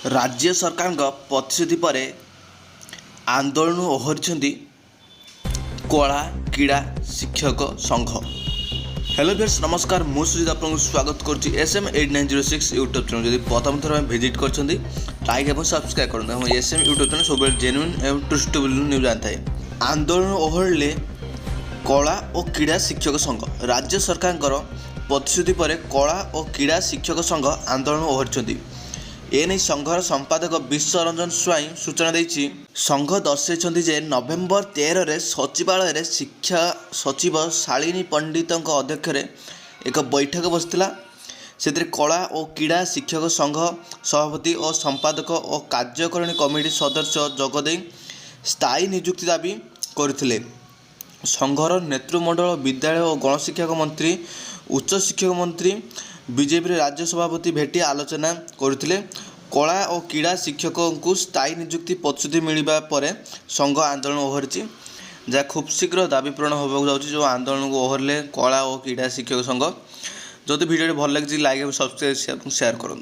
राज्य सरकार प्रतिश्रुति पर आंदोलन ओहरी कला क्रीड़ा शिक्षक संघ। हेलो व्यूअर्स नमस्कार, मु सुजित आपको स्वागत करुच्ची SM 8906 यूट्यूब चैनल। जब प्रथम थर भिजिट कर लाइक और सब्सक्राइब करूँ। SM यूट्यूब चैनल सब जेन्युइन एवं ट्रुस्टेबल न्यूज आनी है। आंदोलन ओहरले कला और क्रीड़ा शिक्षक संघ। राज्य सरकार प्रतिश्रुति पर कला और क्रीड़ा शिक्षक संघ आंदोलन ओहरी। एने संघर संपादक विश्वरंजन स्वाई सूचना देछि। संघ दर्शाई जे नवेम्बर 13 रे सचिवालय शिक्षा सचिव शालिनी पंडित अध्यक्षरे एक बैठक बसला। से कला और क्रीड़ा शिक्षक संघ सभापति और संपादक और कार्यकारिणी कमिटी सदस्य जोगदे स्थायी नियुक्ति दाबी करथिले। संघर नेतृमंडल विद्यालय और गणशिक्षा मंत्री उच्च शिक्षा मंत्री बीजेपी राज्य सभापति भेटी आलोचना करथिले। कला और क्रीड़ा शिक्षकों को स्थायी नियुक्ति प्रतिश्रुति मिलवा पर संघ आंदोलन ओहरी जहाँ खूब शीघ्र दाबी पूरण होगा जो आंदोलन को ओहरले कला और क्रीड़ा शिक्षक संघ। जदि वीडियो भल लगे लाइक और सब्सक्राइब शेयर करूँ।